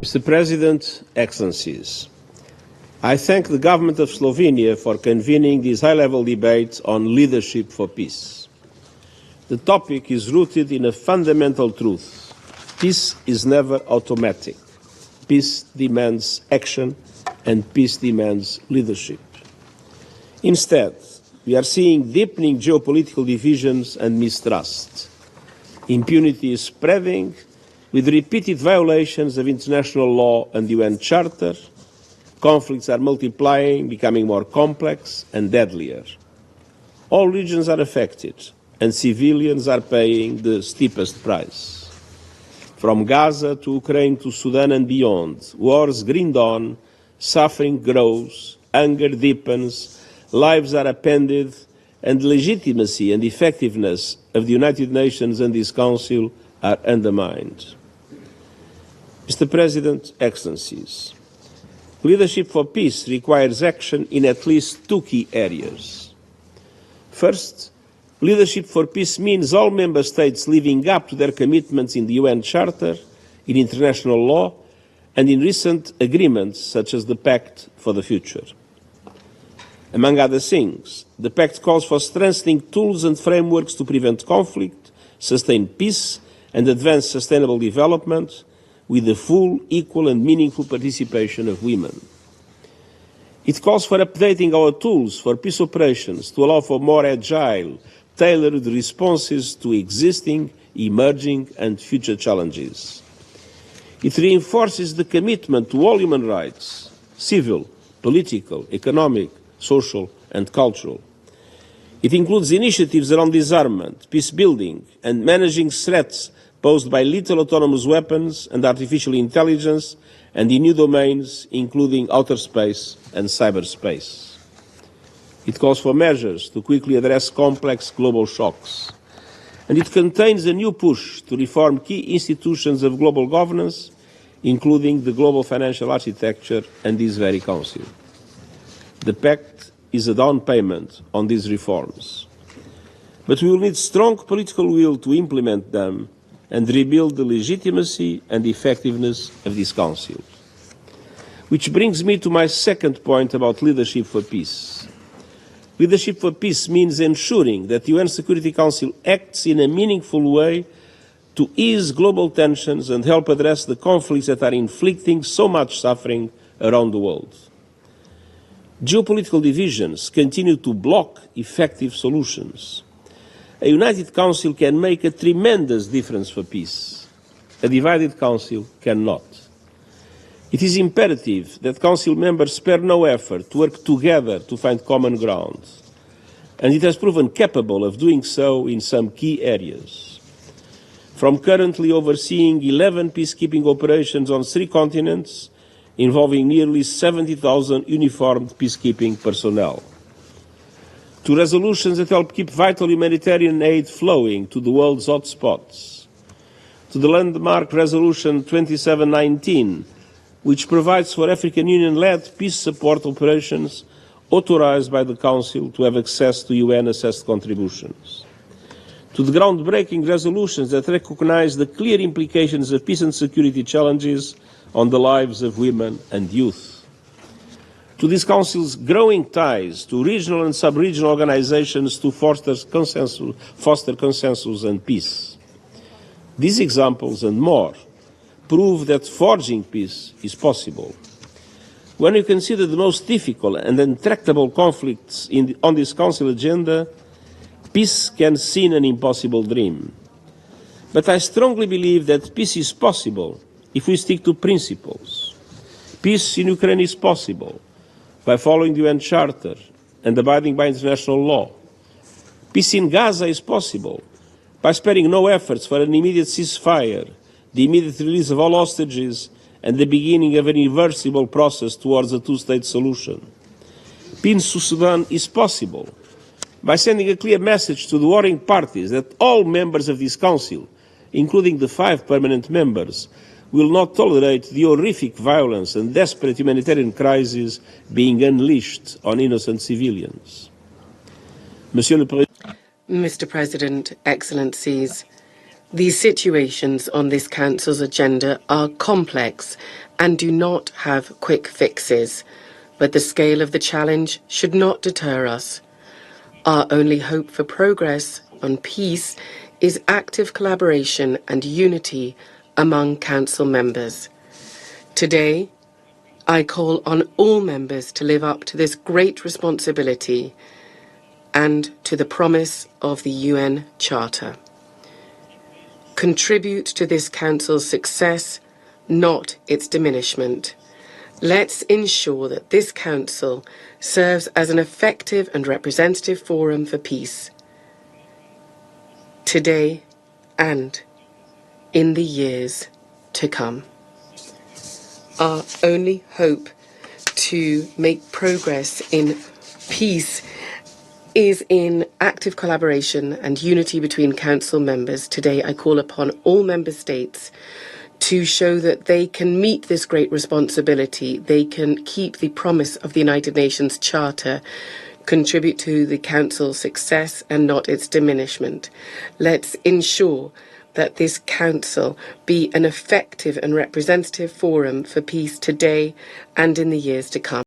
Mr. President, Excellencies, I thank the government of Slovenia for convening this high-level debate on leadership for peace. The topic is rooted in a fundamental truth. Peace is never automatic. Peace demands action, and peace demands leadership. Instead, we are seeing deepening geopolitical divisions and mistrust. Impunity is spreading, with repeated violations of international law and the UN Charter. Conflicts are multiplying, becoming more complex and deadlier. All regions are affected, and civilians are paying the steepest price. From Gaza to Ukraine to Sudan and beyond, wars green dawn, suffering grows, anger deepens, lives are upended, and the legitimacy and effectiveness of the United Nations and this Council are undermined. Mr. President, Excellencies, leadership for peace requires action in at least two key areas. First, leadership for peace means all member states living up to their commitments in the UN Charter, in international law, and in recent agreements such as the Pact for the Future. Among other things, the Pact calls for strengthening tools and frameworks to prevent conflict, sustain peace, and advance sustainable development, with the full, equal and meaningful participation of women. It calls for updating our tools for peace operations to allow for more agile, tailored responses to existing, emerging and future challenges. It reinforces the commitment to all human rights, civil, political, economic, social and cultural. It includes initiatives around disarmament, peace building and managing threats posed by lethal autonomous weapons and artificial intelligence, and in new domains, including outer space and cyberspace. It calls for measures to quickly address complex global shocks. And it contains a new push to reform key institutions of global governance, including the global financial architecture and this very Council. The Pact is a down payment on these reforms. But we will need strong political will to implement them and rebuild the legitimacy and effectiveness of this Council. Which brings me to my second point about leadership for peace. Leadership for peace means ensuring that the UN Security Council acts in a meaningful way to ease global tensions and help address the conflicts that are inflicting so much suffering around the world. Geopolitical divisions continue to block effective solutions. A united Council can make a tremendous difference for peace. A divided Council cannot. It is imperative that Council members spare no effort to work together to find common ground, and it has proven capable of doing so in some key areas. From currently overseeing 11 peacekeeping operations on 3 continents, involving nearly 70,000 uniformed peacekeeping personnel, to resolutions that help keep vital humanitarian aid flowing to the world's hotspots, to the landmark Resolution 2719, which provides for African Union-led peace support operations authorized by the Council to have access to UN-assessed contributions, to the groundbreaking resolutions that recognize the clear implications of peace and security challenges on the lives of women and youth, to this Council's growing ties to regional and sub-regional organizations to foster consensus and peace. These examples and more prove that forging peace is possible. When you consider the most difficult and intractable conflicts on this Council agenda, peace can seem an impossible dream. But I strongly believe that peace is possible if we stick to principles. Peace in Ukraine is possible by following the UN Charter and abiding by international law. Peace in Gaza is possible by sparing no efforts for an immediate ceasefire, the immediate release of all hostages, and the beginning of an irreversible process towards a two-state solution. Peace in Sudan is possible by sending a clear message to the warring parties that all members of this Council, including the 5 permanent members, will not tolerate the horrific violence and desperate humanitarian crisis being unleashed on innocent civilians. Mr. President, Excellencies, The situations on this Council's agenda are complex and do not have quick fixes, but the scale of the challenge should not deter us. Our only hope for progress on peace is active collaboration and unity among Council members. Today, I call on all members to live up to this great responsibility and to the promise of the UN Charter. Contribute to this Council's success, not its diminishment. Let's ensure that this Council serves as an effective and representative forum for peace, today and in the years to come. Our only hope to make progress in peace is in active collaboration and unity between Council members. Today, I call upon all Member States to show that they can meet this great responsibility. They can keep the promise of the United Nations Charter, contribute to the Council's success and not its diminishment. Let's ensure that this Council be an effective and representative forum for peace today and in the years to come.